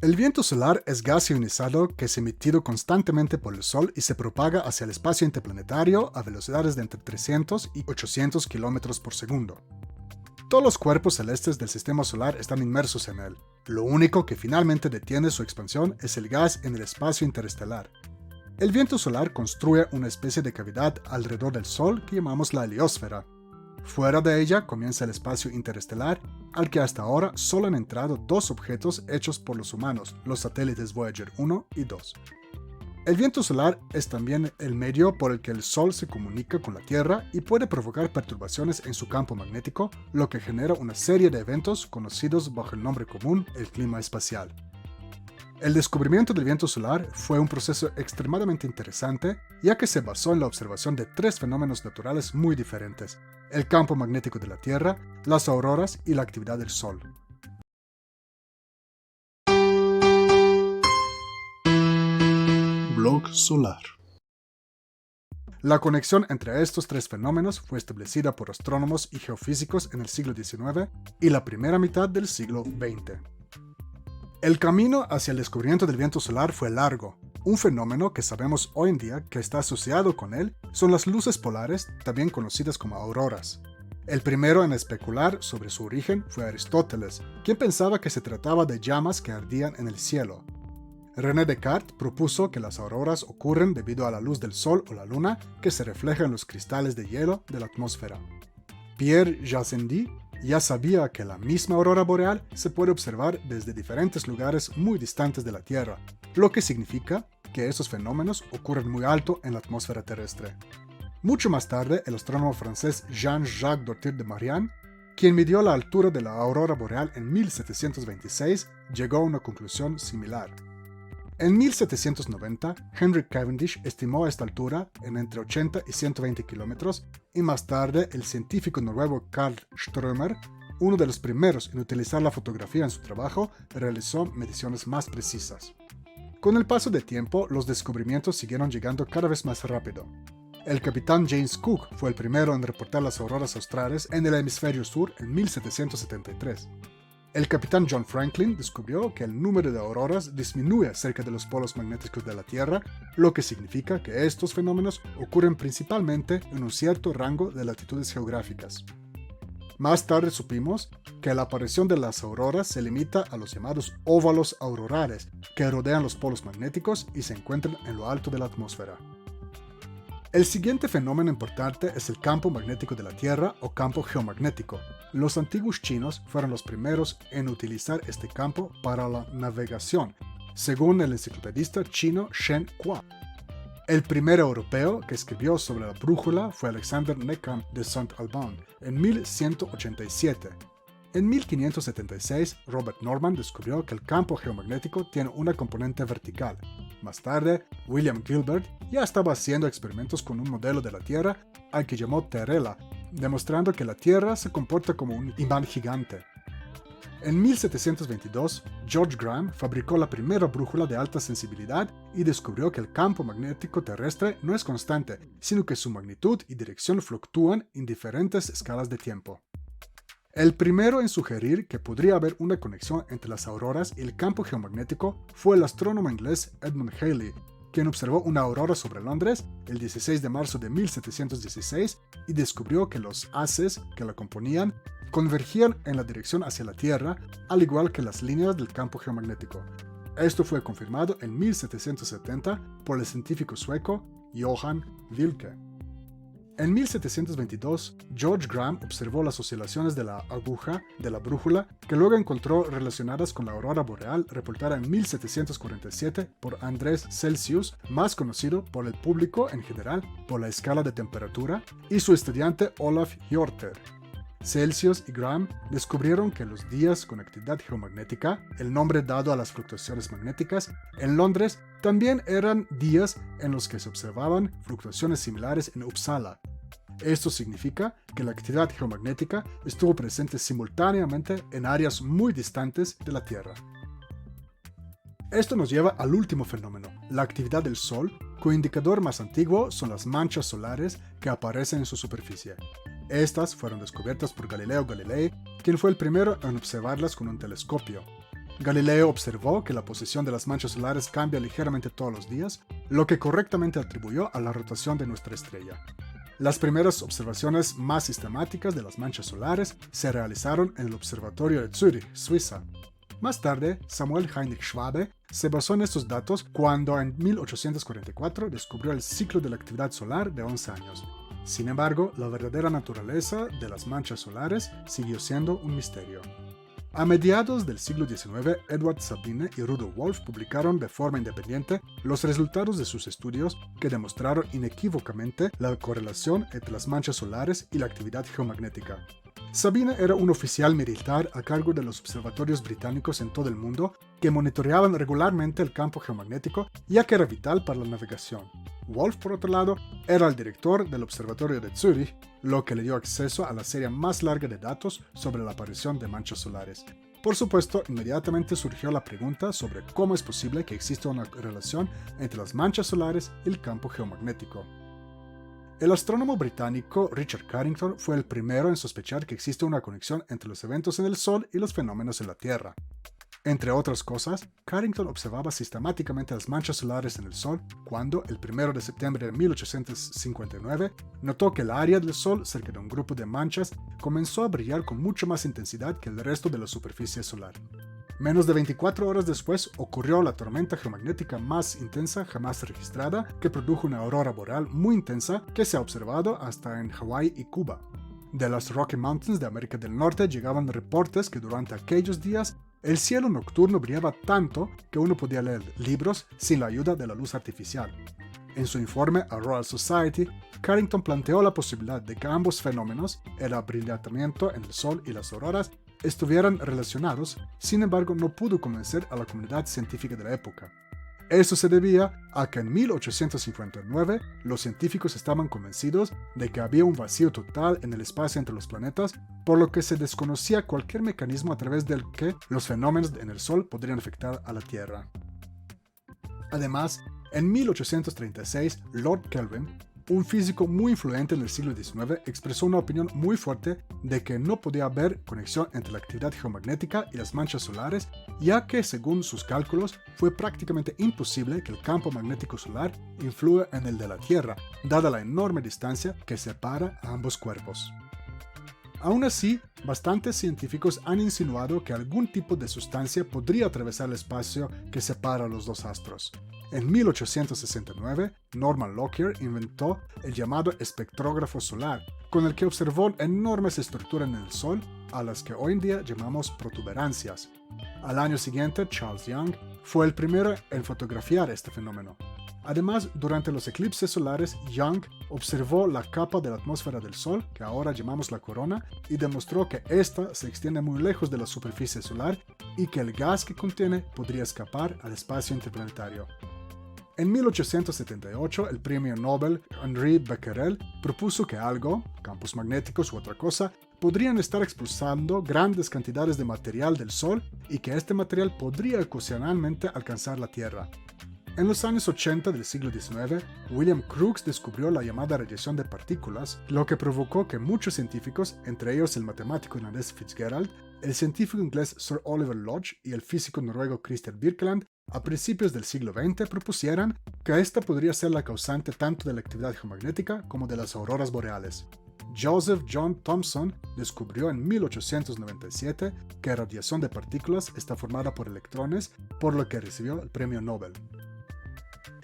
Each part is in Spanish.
El viento solar es gas ionizado que es emitido constantemente por el Sol y se propaga hacia el espacio interplanetario a velocidades de entre 300 y 800 km por segundo. Todos los cuerpos celestes del sistema solar están inmersos en él. Lo único que finalmente detiene su expansión es el gas en el espacio interestelar. El viento solar construye una especie de cavidad alrededor del Sol que llamamos la heliosfera. Fuera de ella comienza el espacio interestelar, al que hasta ahora solo han entrado dos objetos hechos por los humanos, los satélites Voyager 1 y 2. El viento solar es también el medio por el que el Sol se comunica con la Tierra y puede provocar perturbaciones en su campo magnético, lo que genera una serie de eventos conocidos bajo el nombre común el clima espacial. El descubrimiento del viento solar fue un proceso extremadamente interesante, ya que se basó en la observación de tres fenómenos naturales muy diferentes: el campo magnético de la Tierra, las auroras y la actividad del Sol. Blog solar. La conexión entre estos tres fenómenos fue establecida por astrónomos y geofísicos en el siglo XIX y la primera mitad del siglo XX. El camino hacia el descubrimiento del viento solar fue largo. Un fenómeno que sabemos hoy en día que está asociado con él son las luces polares, también conocidas como auroras. El primero en especular sobre su origen fue Aristóteles, quien pensaba que se trataba de llamas que ardían en el cielo. René Descartes propuso que las auroras ocurren debido a la luz del Sol o la Luna que se refleja en los cristales de hielo de la atmósfera. Pierre Gassendi ya sabía que la misma aurora boreal se puede observar desde diferentes lugares muy distantes de la Tierra, lo que significa que esos fenómenos ocurren muy alto en la atmósfera terrestre. Mucho más tarde, el astrónomo francés Jean-Jacques Dortier de Marianne, quien midió la altura de la aurora boreal en 1726, llegó a una conclusión similar. En 1790, Henry Cavendish estimó esta altura en entre 80 y 120 kilómetros, y más tarde el científico noruego Karl Strömer, uno de los primeros en utilizar la fotografía en su trabajo, realizó mediciones más precisas. Con el paso del tiempo, los descubrimientos siguieron llegando cada vez más rápido. El capitán James Cook fue el primero en reportar las auroras australes en el hemisferio sur en 1773. El capitán John Franklin descubrió que el número de auroras disminuye cerca de los polos magnéticos de la Tierra, lo que significa que estos fenómenos ocurren principalmente en un cierto rango de latitudes geográficas. Más tarde supimos que la aparición de las auroras se limita a los llamados óvalos aurorales, que rodean los polos magnéticos y se encuentran en lo alto de la atmósfera. El siguiente fenómeno importante es el campo magnético de la Tierra o campo geomagnético. Los antiguos chinos fueron los primeros en utilizar este campo para la navegación, según el enciclopedista chino Shen Hua. El primer europeo que escribió sobre la brújula fue Alexander Neckam de Saint-Alban en 1187. En 1576, Robert Norman descubrió que el campo geomagnético tiene una componente vertical. Más tarde, William Gilbert ya estaba haciendo experimentos con un modelo de la Tierra al que llamó Terrela, demostrando que la Tierra se comporta como un imán gigante. En 1722, George Graham fabricó la primera brújula de alta sensibilidad y descubrió que el campo magnético terrestre no es constante, sino que su magnitud y dirección fluctúan en diferentes escalas de tiempo. El primero en sugerir que podría haber una conexión entre las auroras y el campo geomagnético fue el astrónomo inglés Edmund Halley, quien observó una aurora sobre Londres el 16 de marzo de 1716 y descubrió que los haces que la componían convergían en la dirección hacia la Tierra, al igual que las líneas del campo geomagnético. Esto fue confirmado en 1770 por el científico sueco Johan Wilke. En 1722, George Graham observó las oscilaciones de la aguja de la brújula que luego encontró relacionadas con la aurora boreal reportada en 1747 por Andrés Celsius, más conocido por el público en general por la escala de temperatura, y su estudiante Olaf Hjorter. Celsius y Graham descubrieron que los días con actividad geomagnética, el nombre dado a las fluctuaciones magnéticas, en Londres también eran días en los que se observaban fluctuaciones similares en Uppsala. Esto significa que la actividad geomagnética estuvo presente simultáneamente en áreas muy distantes de la Tierra. Esto nos lleva al último fenómeno, la actividad del Sol, cuyo indicador más antiguo son las manchas solares que aparecen en su superficie. Estas fueron descubiertas por Galileo Galilei, quien fue el primero en observarlas con un telescopio. Galileo observó que la posición de las manchas solares cambia ligeramente todos los días, lo que correctamente atribuyó a la rotación de nuestra estrella. Las primeras observaciones más sistemáticas de las manchas solares se realizaron en el Observatorio de Zúrich, Suiza. Más tarde, Samuel Heinrich Schwabe se basó en estos datos cuando en 1844 descubrió el ciclo de la actividad solar de 11 años. Sin embargo, la verdadera naturaleza de las manchas solares siguió siendo un misterio. A mediados del siglo XIX, Edward Sabine y Rudolf Wolf publicaron de forma independiente los resultados de sus estudios que demostraron inequívocamente la correlación entre las manchas solares y la actividad geomagnética. Sabine era un oficial militar a cargo de los observatorios británicos en todo el mundo que monitoreaban regularmente el campo geomagnético, ya que era vital para la navegación. Wolf, por otro lado, era el director del Observatorio de Zúrich, lo que le dio acceso a la serie más larga de datos sobre la aparición de manchas solares. Por supuesto, inmediatamente surgió la pregunta sobre cómo es posible que exista una relación entre las manchas solares y el campo geomagnético. El astrónomo británico Richard Carrington fue el primero en sospechar que existe una conexión entre los eventos en el Sol y los fenómenos en la Tierra. Entre otras cosas, Carrington observaba sistemáticamente las manchas solares en el Sol cuando, el 1 de septiembre de 1859, notó que el área del Sol cerca de un grupo de manchas comenzó a brillar con mucho más intensidad que el resto de la superficie solar. Menos de 24 horas después ocurrió la tormenta geomagnética más intensa jamás registrada, que produjo una aurora boreal muy intensa que se ha observado hasta en Hawái y Cuba. De las Rocky Mountains de América del Norte llegaban reportes que durante aquellos días el cielo nocturno brillaba tanto que uno podía leer libros sin la ayuda de la luz artificial. En su informe a Royal Society, Carrington planteó la posibilidad de que ambos fenómenos, el abrillantamiento en el Sol y las auroras, estuvieran relacionados, sin embargo no pudo convencer a la comunidad científica de la época. Esto se debía a que en 1859 los científicos estaban convencidos de que había un vacío total en el espacio entre los planetas, por lo que se desconocía cualquier mecanismo a través del que los fenómenos en el Sol podrían afectar a la Tierra. Además, en 1836, Lord Kelvin, un físico muy influyente en el siglo XIX, expresó una opinión muy fuerte de que no podía haber conexión entre la actividad geomagnética y las manchas solares, ya que, según sus cálculos, fue prácticamente imposible que el campo magnético solar influya en el de la Tierra, dada la enorme distancia que separa a ambos cuerpos. Aún así, bastantes científicos han insinuado que algún tipo de sustancia podría atravesar el espacio que separa a los dos astros. En 1869, Norman Lockyer inventó el llamado espectrógrafo solar, con el que observó enormes estructuras en el Sol, a las que hoy en día llamamos protuberancias. Al año siguiente, Charles Young fue el primero en fotografiar este fenómeno. Además, durante los eclipses solares, Young observó la capa de la atmósfera del Sol, que ahora llamamos la corona, y demostró que ésta se extiende muy lejos de la superficie solar y que el gas que contiene podría escapar al espacio interplanetario. En 1878, el premio Nobel Henri Becquerel propuso que algo, campos magnéticos u otra cosa, podrían estar expulsando grandes cantidades de material del Sol y que este material podría ocasionalmente alcanzar la Tierra. En los años 80 del siglo XIX, William Crookes descubrió la llamada radiación de partículas, lo que provocó que muchos científicos, entre ellos el matemático irlandés Fitzgerald, el científico inglés Sir Oliver Lodge y el físico noruego Christian Birkeland, a principios del siglo XX propusieran que esta podría ser la causante tanto de la actividad geomagnética como de las auroras boreales. Joseph John Thomson descubrió en 1897 que la radiación de partículas está formada por electrones, por lo que recibió el premio Nobel.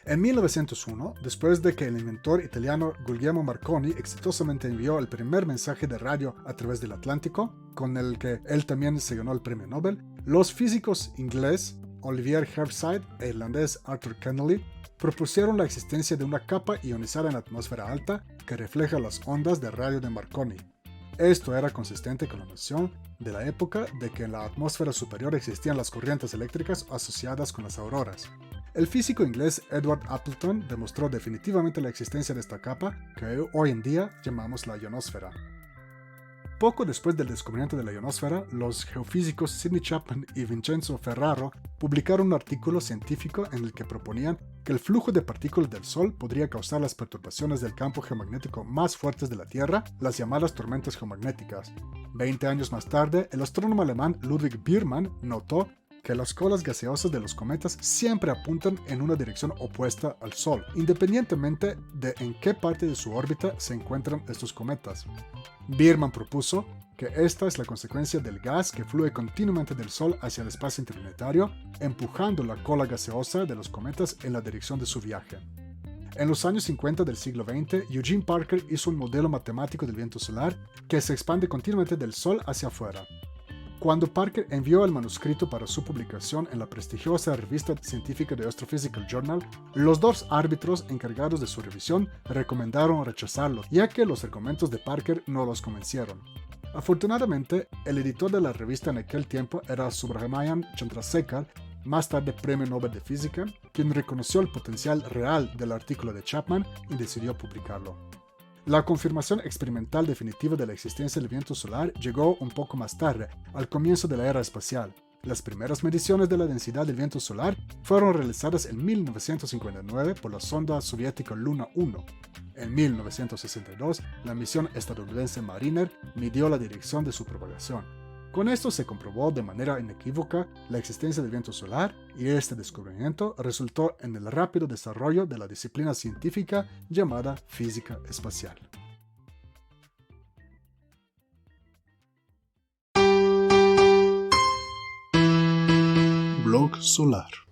En 1901, después de que el inventor italiano Guglielmo Marconi exitosamente envió el primer mensaje de radio a través del Atlántico, con el que él también se ganó el premio Nobel, los físicos inglés Olivier Heaviside e irlandés Arthur Kennelly propusieron la existencia de una capa ionizada en la atmósfera alta que refleja las ondas de radio de Marconi. Esto era consistente con la noción de la época de que en la atmósfera superior existían las corrientes eléctricas asociadas con las auroras. El físico inglés Edward Appleton demostró definitivamente la existencia de esta capa que hoy en día llamamos la ionosfera. Poco después del descubrimiento de la ionosfera, los geofísicos Sidney Chapman y Vincenzo Ferraro publicaron un artículo científico en el que proponían que el flujo de partículas del Sol podría causar las perturbaciones del campo geomagnético más fuertes de la Tierra, las llamadas tormentas geomagnéticas. 20 años más tarde, el astrónomo alemán Ludwig Biermann notó que las colas gaseosas de los cometas siempre apuntan en una dirección opuesta al Sol, independientemente de en qué parte de su órbita se encuentran estos cometas. Biermann propuso que esta es la consecuencia del gas que fluye continuamente del Sol hacia el espacio interplanetario, empujando la cola gaseosa de los cometas en la dirección de su viaje. En los años 50 del siglo XX, Eugene Parker hizo un modelo matemático del viento solar que se expande continuamente del Sol hacia afuera. Cuando Parker envió el manuscrito para su publicación en la prestigiosa revista científica The Astrophysical Journal, los dos árbitros encargados de su revisión recomendaron rechazarlo, ya que los argumentos de Parker no los convencieron. Afortunadamente, el editor de la revista en aquel tiempo era Subrahmanyan Chandrasekhar, más tarde Premio Nobel de Física, quien reconoció el potencial real del artículo de Chapman y decidió publicarlo. La confirmación experimental definitiva de la existencia del viento solar llegó un poco más tarde, al comienzo de la era espacial. Las primeras mediciones de la densidad del viento solar fueron realizadas en 1959 por la sonda soviética Luna 1. En 1962, la misión estadounidense Mariner midió la dirección de su propagación. Con esto se comprobó de manera inequívoca la existencia del viento solar y este descubrimiento resultó en el rápido desarrollo de la disciplina científica llamada física espacial. Blog solar.